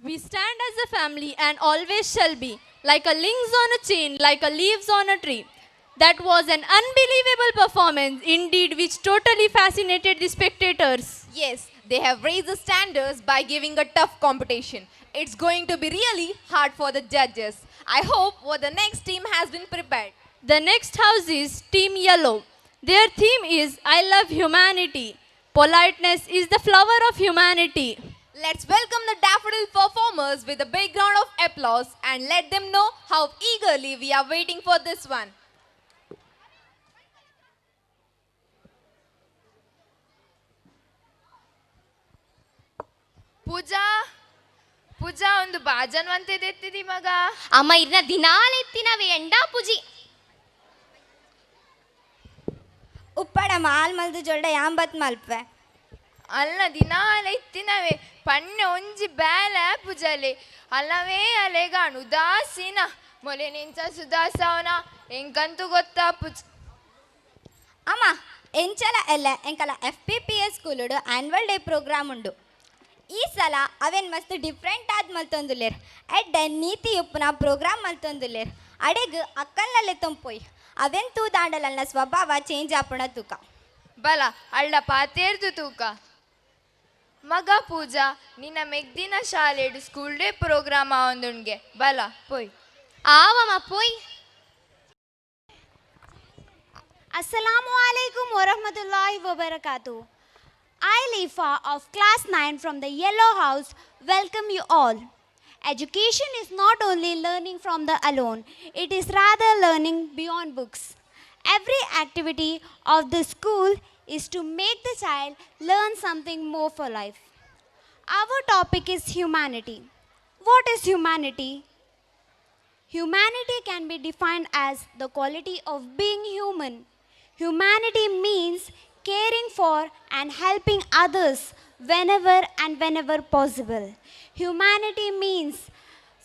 We stand as a family and always shall be, like a links on a chain, like a leaves on a tree. That was an unbelievable performance, indeed, which totally fascinated the spectators. Yes, they have raised the standards by giving a tough competition. It's going to be really hard for the judges. I hope what the next team has been prepared. The next house is Team Yellow. Their theme is I love humanity. Politeness is the flower of humanity. Let's welcome the daffodil performers with a big round of applause and let them know how eagerly we are waiting for this one. Pooja Pooja ಒಂದು ಬಾಜನ್ವಂತೆದೆತ್ತಿದಿ ಮಗ ಅಮ್ಮ ಇದನ್ನ ದಿನಾಲೆತ್ತಿನವೆ ಎಂಡಾ ಪೂಜಿ ಉಪ್ಪಡ mall ಮಲ್ದು ಜೊಲ್ಡ ಯಾಂಬತ್ Malpe ಅಲ್ಲ ದಿನಾಲ ಎತ್ತಿನವೆ ಪಣ್ಣೆ ಒಂಜಿ ballet ಪೂಜಾಲೆ ಅಲ್ಲವೇ ಅಲೆಗಾಣು ಉದಾಸೀನ ಮೊಲೆ ನಿಂಚ ಸುದಾಸವನ ಎಂಕಂತೂ ಗೊತ್ತಾ ಪೂಜ ಅಮ್ಮ ಎಂಚಲ ಎಲ್ಲ ಎಂಕಲ FPPS ಸ್ಕೂಲುಡು ಆನ್ಯುವಲ್ ಡೇ ಪ್ರೋಗ್ರಾಮ್ ಉಂಡು ಈ ಸಲ ಅವೇನು ಮಸ್ತ್ ಡಿಫ್ರೆಂಟ್ ಆದ್ ಮಲ್ತೊಂದುಲ್ಲೇರ್ ಎಡ್ಡೆ ನೀತಿ ಉಪ್ಪುನ ಪ್ರೋಗ್ರಾಮ್ ಮಲ್ತೊಂದುಲ್ಲೇರ್ ಅಡೆಗ್ ಅಕ್ಕಲ್ನಲ್ಲೆ ತೊಂಪೊಯ್ ಅವೆನ್ ತೂದಾಂಡಲನ್ನ ಸ್ವಭಾವ ಚೇಂಜ್ ಆಪುಣ ತೂಕ ಬಲ ಅಳ್ಳ ಪಾತೇರ್ದು ತೂಕ ಮಗ ಪೂಜಾ ನಿನ್ನ ಮೆಗ್ದಿನ ಶಾಲೆಡು ಸ್ಕೂಲ್ ಡೇ ಪ್ರೋಗ್ರಾಮ್ ಆವೊಂದುಂಡ್ಗೆ ಬಲ ಪೋಯ್ ಆವಮ್ಮ ಪೋಯ್ Assalamualaikum warahmatullahi wabarakatuh. I, Lifa of class 9 from the Yellow House, welcome you all. Education is not only learning from the alone, it is rather learning beyond books. Every activity of the school is to make the child learn something more for life. Our topic is humanity. What is humanity? Humanity can be defined as the quality of being human. Humanity means caring for and helping others whenever possible. Humanity means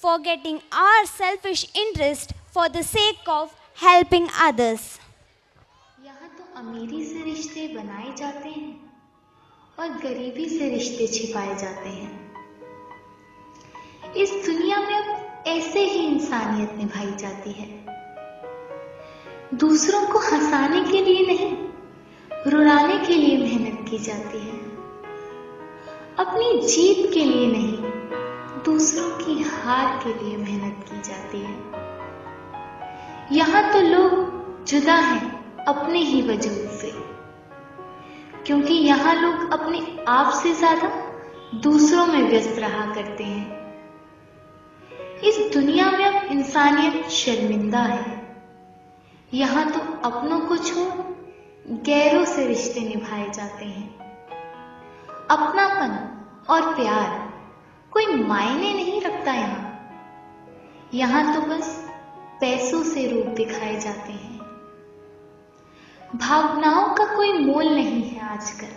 forgetting our selfish interest for the sake of helping others. यहाँ तो अमीरी से रिश्ते बनाए जाते हैं और गरीबी से रिश्ते छिपाए जाते हैं। इस दुनिया में अब ऐसे ही इंसानियत निभाई जाती है। दूसरों को हंसाने के लिए नहीं, रुलाने के लिए मेहनत की जाती है। अपनी जीत के लिए नहीं, दूसरों की हार के लिए मेहनत की जाती है। यहाँ तो लोग जुदा हैं अपने ही वजूद से, क्योंकि यहाँ लोग अपने आप से ज्यादा दूसरों में व्यस्त रहा करते हैं। इस दुनिया में अब इंसानियत शर्मिंदा है। यहाँ तो अपनों को छोड़ गैरों से रिश्ते निभाए जाते हैं। अपनापन और प्यार कोई मायने नहीं रखता यहाँ। यहाँ तो बस पैसों से रूप दिखाए जाते हैं। भावनाओं का कोई मोल नहीं है आजकल।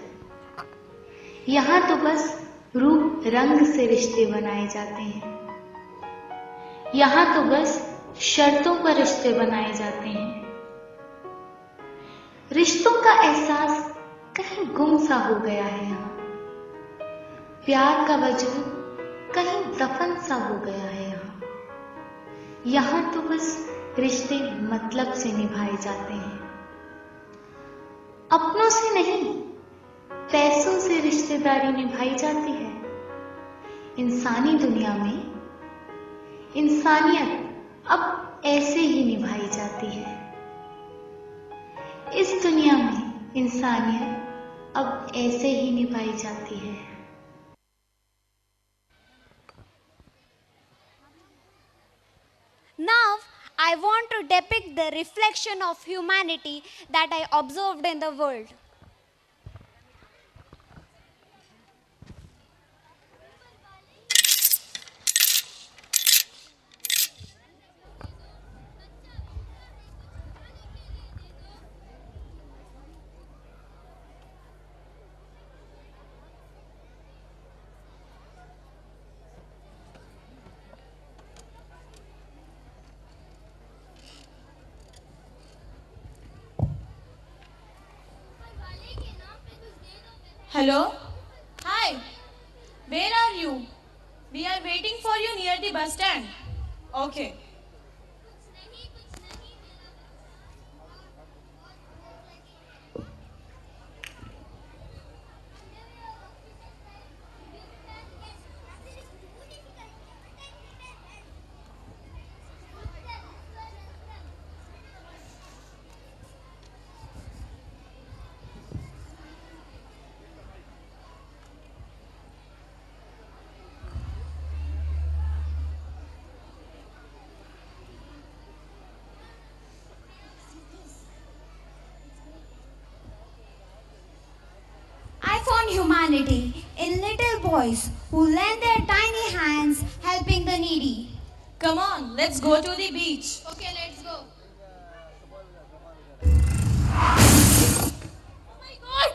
यहाँ तो बस रूप रंग से रिश्ते बनाए जाते हैं। यहाँ तो बस शर्तों पर रिश्ते बनाए जाते हैं। रिश्तों का एहसास कहीं गुम सा हो गया है यहाँ। प्यार का वजूद कहीं दफन सा हो गया है यहाँ। यहाँ तो बस रिश्ते मतलब से निभाए जाते हैं। अपनों से नहीं, पैसों से रिश्तेदारी निभाई जाती है। इंसानी दुनिया में इंसानियत अब ऐसे ही निभाई जाती है। इस दुनिया में इंसानियत अब ऐसे ही निभाई जाती है। Now, I want to depict the reflection of humanity that I observed in the world. Hello? Hi. Where are you? We are waiting for you near the bus stand. Okay. I found humanity in little boys who lend their tiny hands helping the needy. Come on, let's go to the beach. Okay, let's go. Oh my God!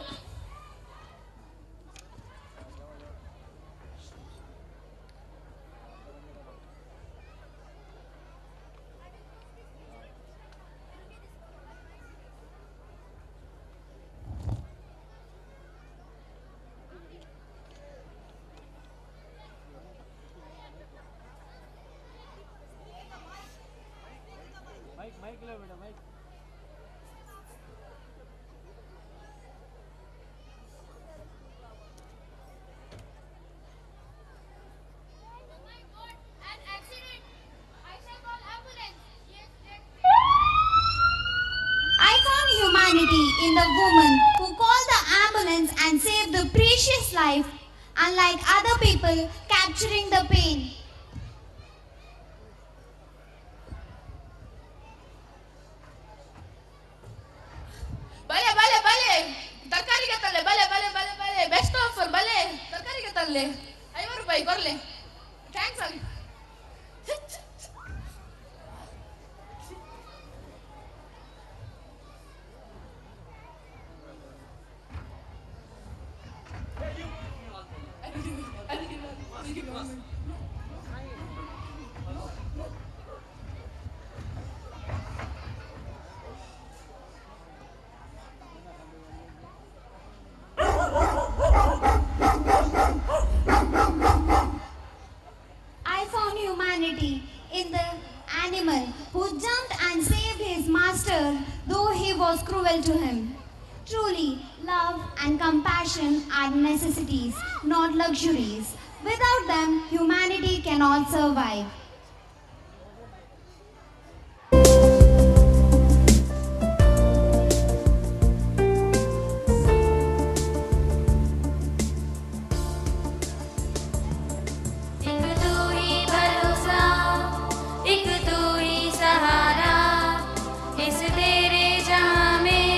I found humanity in the woman who called the ambulance and saved the precious life, unlike other people capturing the pain. Bale, bale, bale. ತರಕಾರಿಗೆ ತರಲೆ ಬಲೆ ಬಲೆ ಬಲೆ ಬಲೆ best offer ಬಲೆ ತರಕಾರಿಗೆ ತರಲೆ ₹5 ಕೊರ್ಲೆ thanks ಆಗಿ I found humanity in the animal who jumped and saved his master, though he was cruel to him. Truly, love and compassion are necessities, not luxuries. Without them, humanity cannot survive. एक तू ही भरोसा, एक तू ही सहारा, इस तेरे जहां में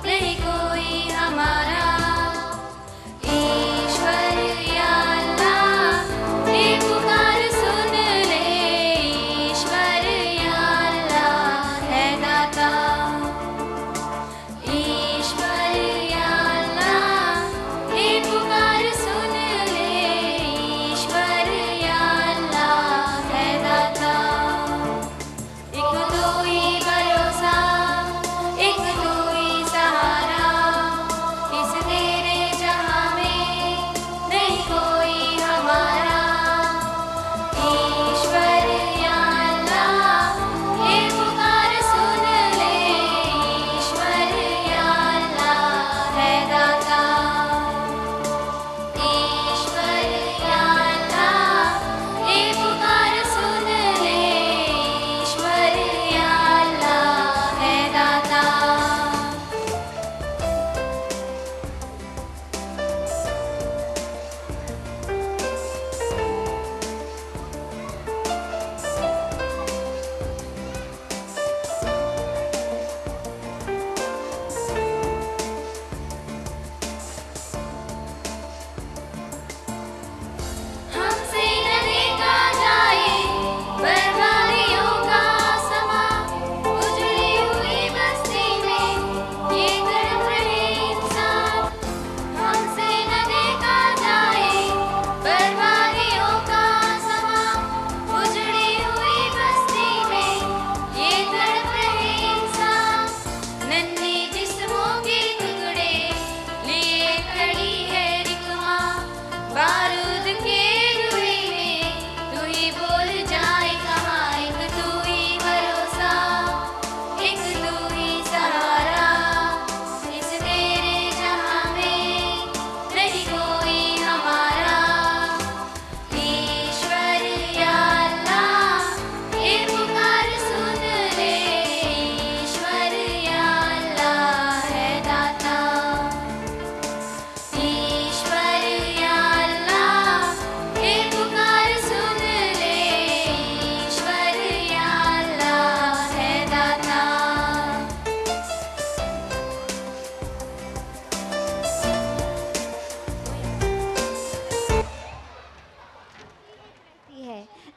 नहीं कोई हमारा। ईश्वर या अल्लाह, ये पुकार सुन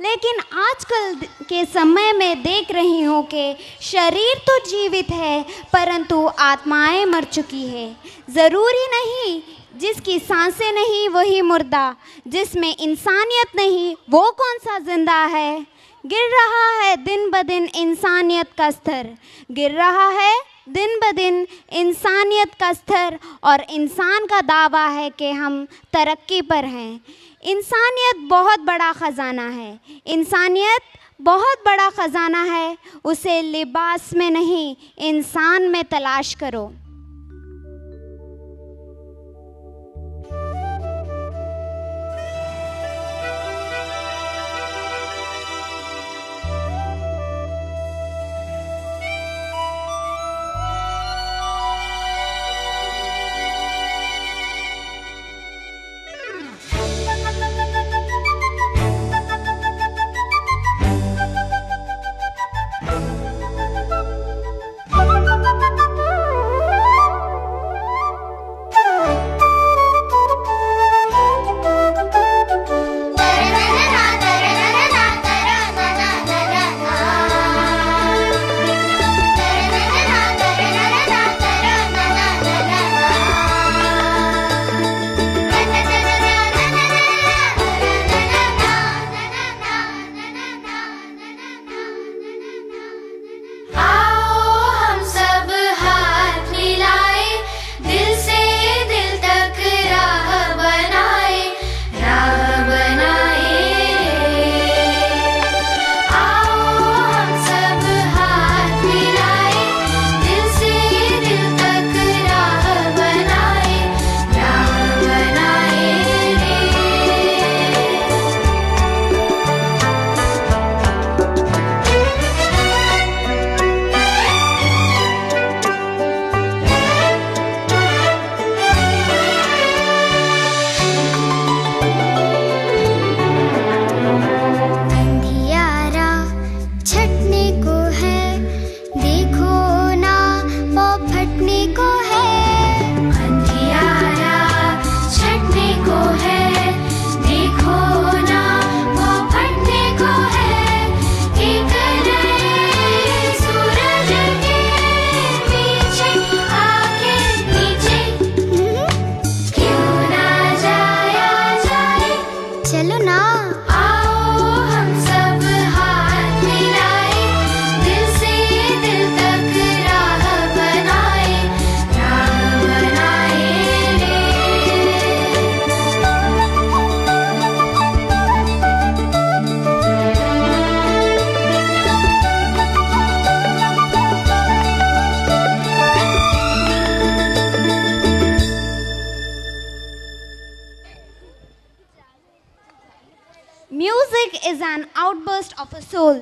लेकिन आजकल के समय में देख रही हूँ कि शरीर तो जीवित है परंतु आत्माएं मर चुकी है। ज़रूरी नहीं जिसकी सांसें नहीं वही मुर्दा, जिसमें इंसानियत नहीं वो कौन सा जिंदा है। गिर रहा है दिन ब दिन इंसानियत का स्तर, गिर रहा है दिन ब दिन इंसानियत का स्तर, और इंसान का दावा है कि हम तरक्की पर हैं। इंसानियत बहुत बड़ा ख़जाना है, इंसानियत बहुत बड़ा ख़जाना है, उसे लिबास में नहीं इंसान में तलाश करो। Music is an outburst of a soul.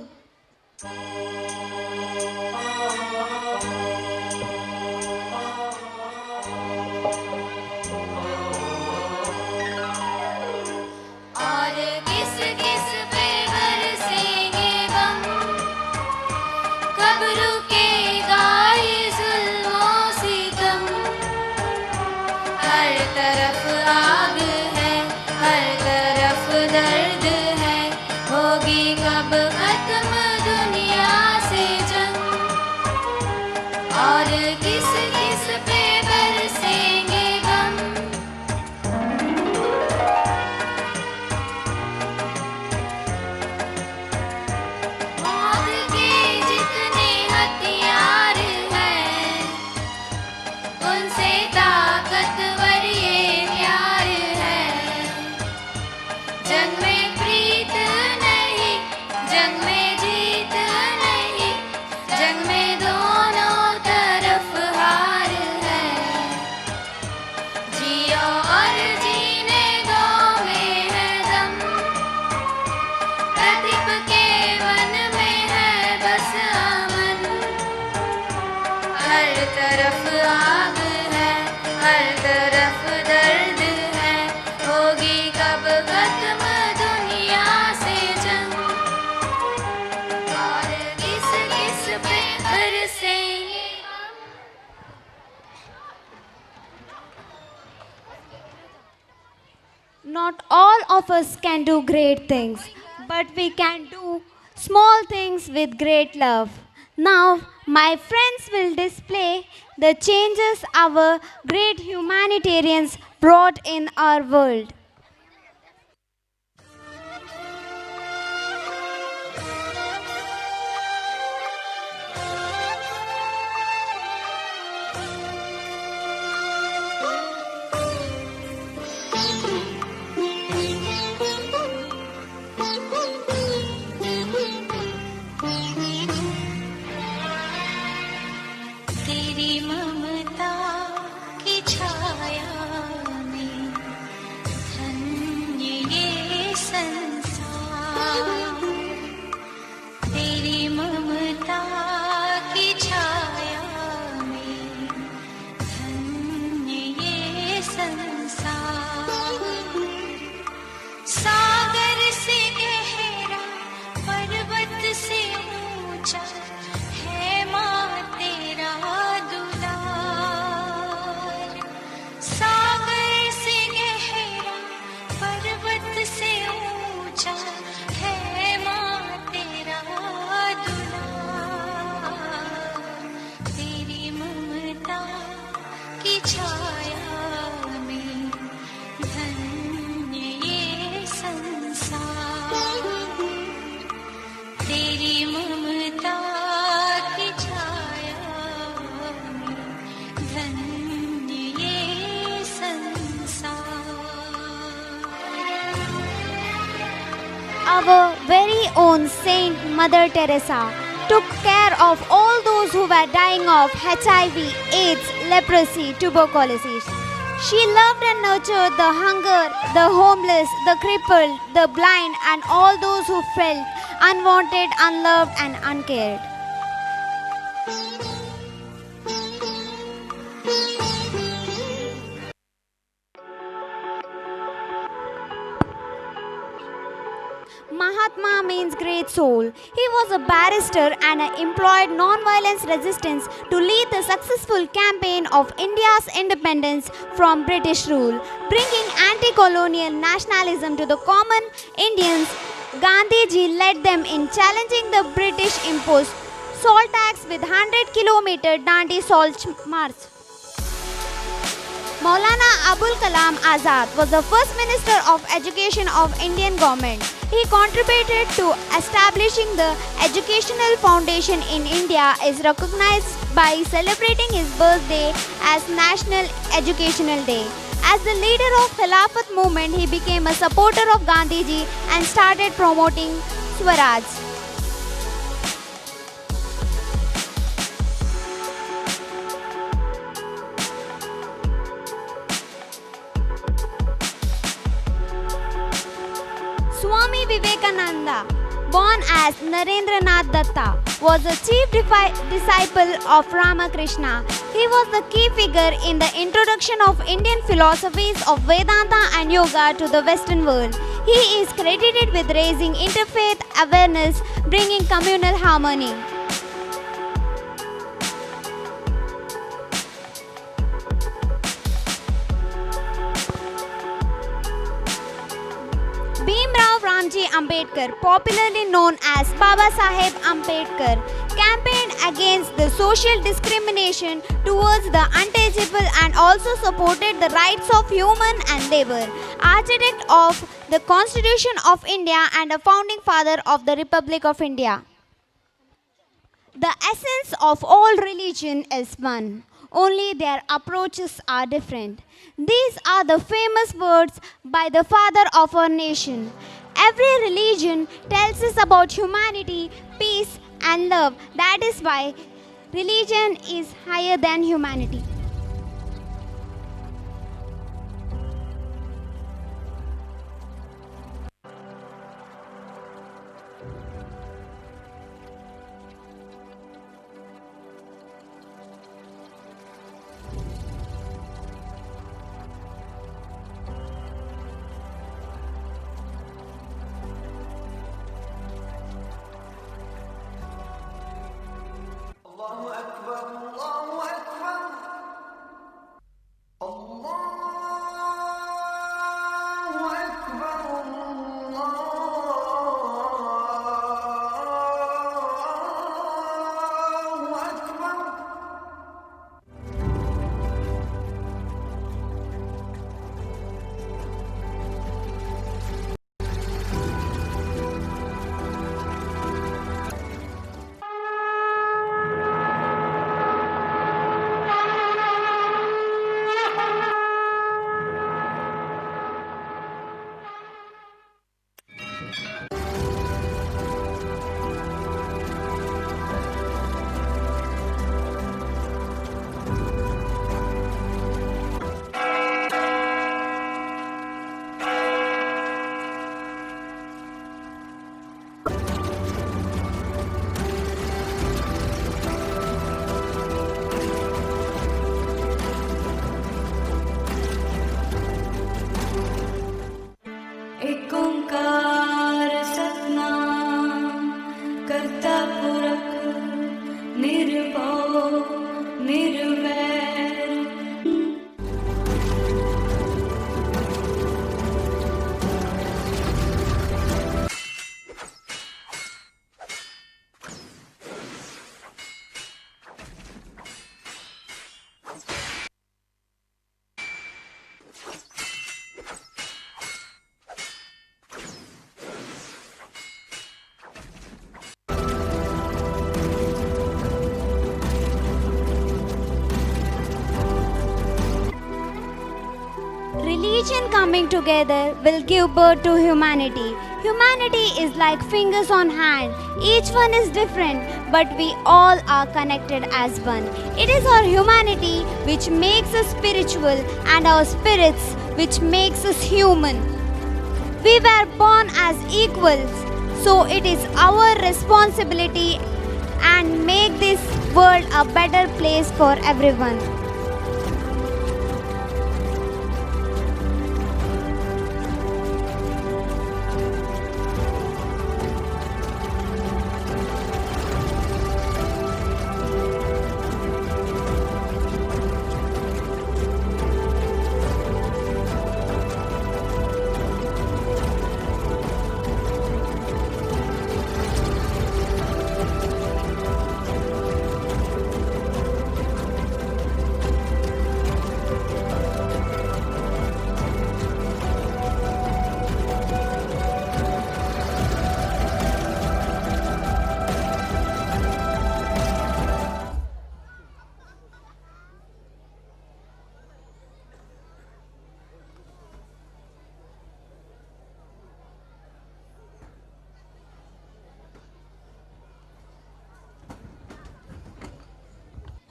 और किस किस पे बरसेंगे गम, कब रुकेगा ये जुल्मो सितम। हर तरफ आग है, हर तरफ दर्द है, होगी कब खत्म दुनिया से जंग। और किस किस पे बरसेंगे गम। मौत के जितने हथियार हैं, उनसे ताकतवर ये प्यार है। जंग में प्रीत नहीं, जंग में जीत नहीं, जंग में दोनों तरफ हार है। जियो और जीने दो में है दम, प्रदीप के मन में है बस अमन। हर तरफ आग है, हर तरफ दर्द है, होगी कब खत्म दुनिया से जंग। और किस किस पे बरसेंगे हम। Not all of us can do great things, but we can do small things with great love. Now, my friends will display the changes our great humanitarians brought in our world. तेरी ममता की छाया में धन्य ये संसार, तेरी ममता की छाया में धन्य ये संसार। सागर से गहरा पर्वत से ऊंचा है माँ तेरा दुलार। सागर से गहरा पर्वत से ऊंचा है माँ तेरा दुलार। तेरी ममता की छाया में धन्य ये संसार, तेरी ममता की छाया में धन्य ये संसार। Our very own Saint Mother Teresa took care of all those who were dying of HIV, AIDS, leprosy, tuberculosis. She loved and nurtured the hunger, the homeless, the crippled, the blind, and all those who felt unwanted, unloved, and uncared. Mahatma means great soul. He was a barrister and employed non-violence resistance to lead the successful campaign of India's independence from British rule, bringing anti-colonial nationalism to the common Indians. Gandhiji led them in challenging the British imposed salt tax with 100-kilometer Dandi salt march. Maulana Abul Kalam Azad was the first Minister of Education of Indian government. He contributed to establishing the Educational Foundation in India, is recognized by celebrating his birthday as National Educational Day. As the leader of Khilafat movement, he became a supporter of Gandhiji and started promoting Swaraj. Swami Vivekananda, born as Narendranath Datta, was a chief disciple of Ramakrishna. He was the key figure in the introduction of Indian philosophies of Vedanta and Yoga to the Western world. He is credited with raising interfaith awareness, bringing communal harmony. Bhimrao Ramji Ambedkar, popularly known as Baba Saheb Ambedkar, campaigned against the social discrimination towards the untouchable and also supported the rights of human and labor. Architect of the Constitution of India and a founding father of the Republic of India. The essence of all religion is one, only their approaches are different. These are the famous words by the father of our nation. Every religion tells us about humanity, peace, and love. That is why religion is higher than humanity. الله أكبر الله أكبر एक ओंकार सतनाम करता पुरख निर्भव निर्वैर। Religion coming together will give birth to humanity. Humanity is like fingers on hand. Each one is different, but we all are connected as one. It is our humanity which makes us spiritual and our spirits which makes us human. We were born as equals, so it is our responsibility and make this world a better place for everyone.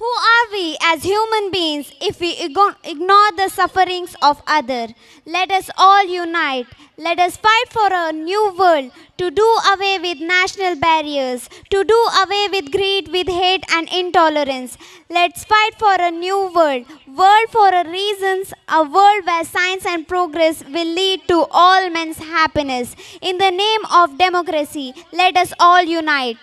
Who are we as human beings if we ignore the sufferings of others? Let us all unite. Let us fight for a new world, to do away with national barriers, to do away with greed, with hate and intolerance. Let's fight for a new world for a reasons, a world where science and progress will lead to all men's happiness. In the name of democracy, let us all unite.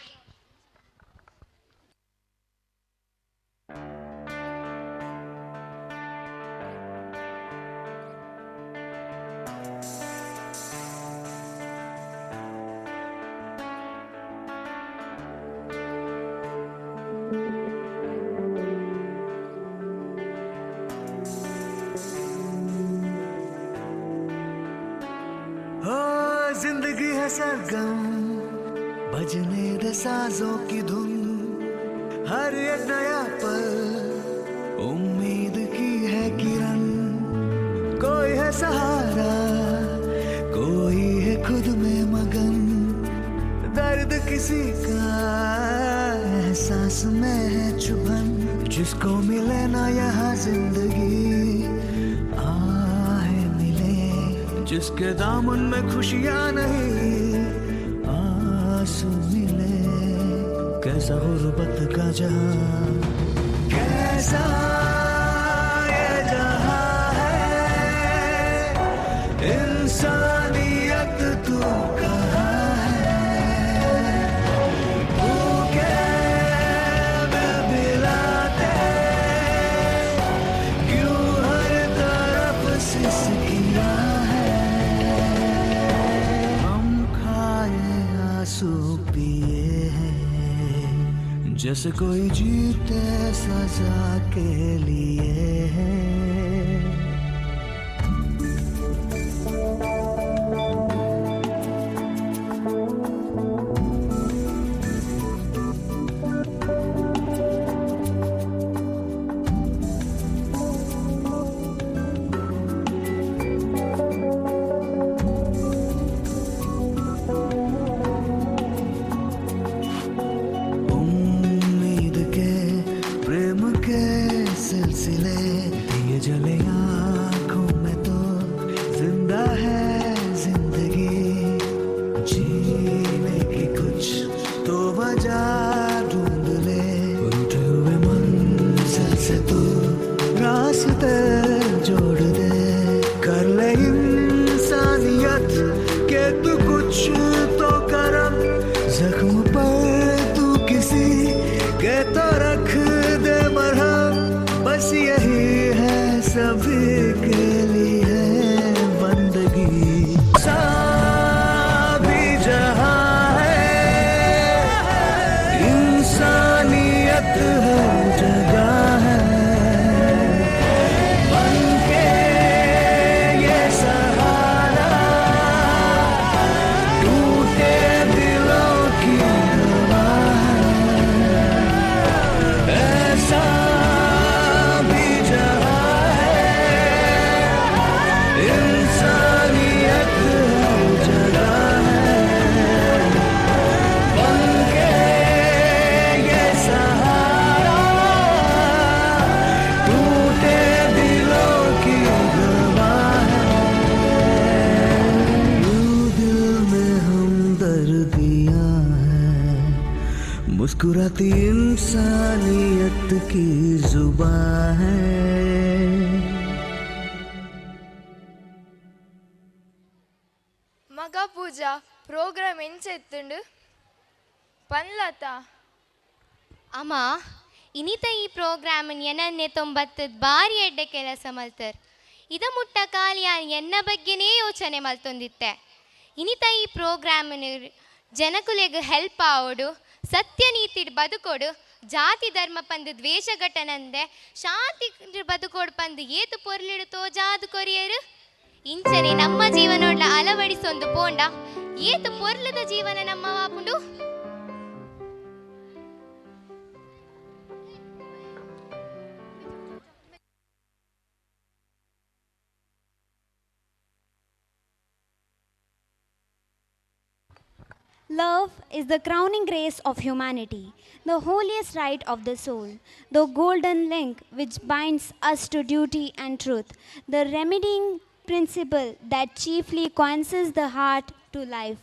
जिंदगी है सरगम बजने दे साजों की धुन, हर एक नया पल उम्मीद की है किरण। कोई है सहारा, कोई है खुद में मगन, दर्द किसी का एहसास में है चुभन। जिसको मिले ना यहाँ जिंदगी जिसके दामन में खुशियाँ नहीं आंसू मिले। कैसा गुर्बत का जहां, कैसा ये जहां है, इंसानियत तू कहाँ है। भूखे बिलबिलाते क्यों हर तरफ सिसकियाँ पिए हैं, जैसे कोई जीते सजा के लिए है। मुस्कुराती इंसानियत की जुबान है। ಮಗ ಪೂಜಾ ಪ್ರೋಗ್ರಾಮ್ ಎಂಚೆತ್ತುಂಡು ಪನ್ಲತ ಅಮ್ಮ ಇನಿತ ಈ ಪ್ರೋಗ್ರಾಮ್ ಎನನ್ನೆ ತೊಂಬತ್ತದ ಬಾರಿ ಎಡ್ಡೆ ಕೆಲಸ ಮಲ್ತರ್ ಇದ ಮುಟ್ಟ ಕಾಲಿಯ ಎನ್ನ ಬಗ್ಗೆನೇ ಯೋಚನೆ ಮಲ್ತೊಂದಿತ್ತೆ ಇನಿತ ಈ ಪ್ರೋಗ್ರಾಮ್ ಜನಕುಲೆಗ್ ಹೆಲ್ಪ್ ಆವೋಡು ಸತ್ಯ ನೀತಿಡ್ ಬದುಕೋಡು ಜಾತಿ ಧರ್ಮ ಪಂದು ದ್ವೇಷ ಘಟನಂದೆ ಶಾಂತಿ ಬದುಕೋಡು ಪಂದು ಏತು ಪೊರ್ಲಿಡು ತೋಜಾದು ಕೊರಿಯರು ಇಂಚನೆ ನಮ್ಮ ಜೀವನೋಡ್ಲ ಅಳವಡಿಸೊಂದು ಪೋಂಡ ಏತು ಪೊರ್ಲದ ಜೀವನ ನಮ್ಮ ವಾಪುಂಡು. Love is the crowning grace of humanity, the holiest right of the soul, the golden link which binds us to duty and truth, the remedying principle that chiefly coinces the heart to life.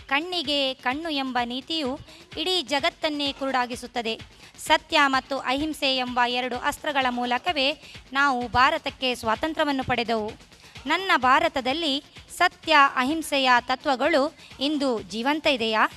ಕಣ್ಣಿಗೆ ಕಣ್ಣು ಎಂಬ ನೀತಿಯು ಇಡೀ ಜಗತ್ತನ್ನೇ ಕುರುಡಾಗಿಸುತ್ತದೆ. ಸತ್ಯ ಮತ್ತು ಅಹಿಂಸೆ ಎಂಬ ಎರಡು ಅಸ್ತ್ರಗಳ ಮೂಲಕವೇ ನಾವು ಭಾರತಕ್ಕೆ ಸ್ವಾತಂತ್ರ್ಯವನ್ನು ಪಡೆದೆವು. ನನ್ನ ಭಾರತದಲ್ಲಿ ಸತ್ಯ ಅಹಿಂಸೆಯ ತತ್ವಗಳು ಇಂದು ಜೀವಂತ ಇದೆಯಾ?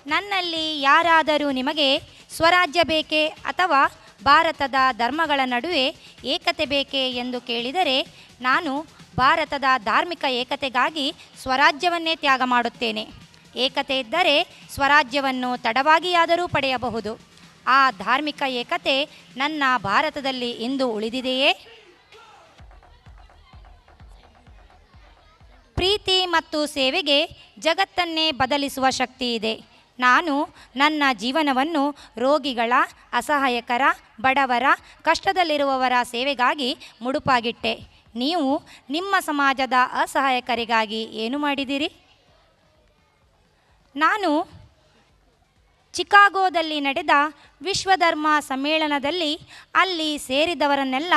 ನನ್ನಲ್ಲಿ ಯಾರಾದರೂ ನಿಮಗೆ ಸ್ವರಾಜ್ಯ ಬೇಕೇ ಅಥವಾ ಭಾರತದ ಧರ್ಮಗಳ ನಡುವೆ ಏಕತೆ ಬೇಕೇ ಎಂದು ಕೇಳಿದರೆ ನಾನು ಭಾರತದ ಧಾರ್ಮಿಕ ಏಕತೆಗಾಗಿ ಸ್ವರಾಜ್ಯವನ್ನೇ ತ್ಯಾಗ ಮಾಡುತ್ತೇನೆ. ಏಕತೆ ಇದ್ದರೆ ಸ್ವರಾಜ್ಯವನ್ನು ತಡವಾಗಿಯಾದರೂ ಪಡೆಯಬಹುದು. ಆ ಧಾರ್ಮಿಕ ಏಕತೆ ನನ್ನ ಭಾರತದಲ್ಲಿ ಇಂದು ಉಳಿದಿದೆಯೇ? ಪ್ರೀತಿ ಮತ್ತು ಸೇವೆಗೆ ಜಗತ್ತನ್ನೇ ಬದಲಿಸುವ ಶಕ್ತಿ ಇದೆ. ನಾನು ನನ್ನ ಜೀವನವನ್ನು ರೋಗಿಗಳ, ಅಸಹಾಯಕರ, ಬಡವರ, ಕಷ್ಟದಲ್ಲಿರುವವರ ಸೇವೆಗಾಗಿ ಮುಡುಪಾಗಿಟ್ಟೆ. ನೀವು ನಿಮ್ಮ ಸಮಾಜದ ಅಸಹಾಯಕರಿಗಾಗಿ ಏನು ಮಾಡಿದಿರಿ? ನಾನು ಚಿಕಾಗೋದಲ್ಲಿ ನಡೆದ ವಿಶ್ವಧರ್ಮ ಸಮ್ಮೇಳನದಲ್ಲಿ ಅಲ್ಲಿ ಸೇರಿದವರನ್ನೆಲ್ಲ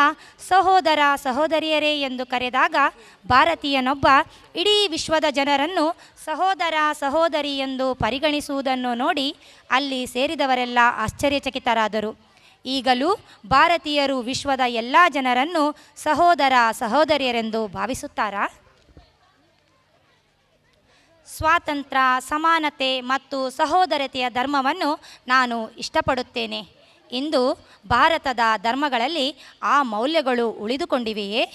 ಸಹೋದರ ಸಹೋದರಿಯರೇ ಎಂದು ಕರೆದಾಗ ಭಾರತೀಯನೊಬ್ಬ ಇಡೀ ವಿಶ್ವದ ಜನರನ್ನು ಸಹೋದರ ಸಹೋದರಿ ಎಂದು ಪರಿಗಣಿಸುವುದನ್ನು ನೋಡಿ ಅಲ್ಲಿ ಸೇರಿದವರೆಲ್ಲ ಆಶ್ಚರ್ಯಚಕಿತರಾದರು. ಈಗಲೂ ಭಾರತೀಯರು ವಿಶ್ವದ ಎಲ್ಲ ಜನರನ್ನು ಸಹೋದರ ಸಹೋದರಿಯರೆಂದು ಭಾವಿಸುತ್ತಾರಾ? ಸ್ವಾತಂತ್ರ್ಯ, ಸಮಾನತೆ ಮತ್ತು ಸಹೋದರತೆಯ ಧರ್ಮವನ್ನು ನಾನು ಇಷ್ಟಪಡುತ್ತೇನೆ. ಇಂದು ಭಾರತದ ಧರ್ಮಗಳಲ್ಲಿ ಆ ಮೌಲ್ಯಗಳು ಉಳಿದುಕೊಂಡಿವೆಯೇ?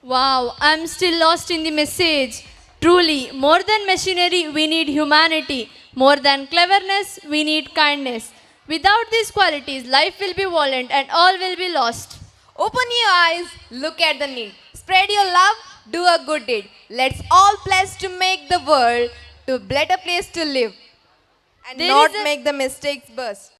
Wow, I'm still lost in the message. Truly, more than machinery, we need humanity. More than cleverness, we need kindness. Without these qualities, life will be violent and all will be lost. Open your eyes, look at the need. Spread your love, do a good deed. Let's all pledge to make the world a better place to live and There not is a- make the mistakes burst.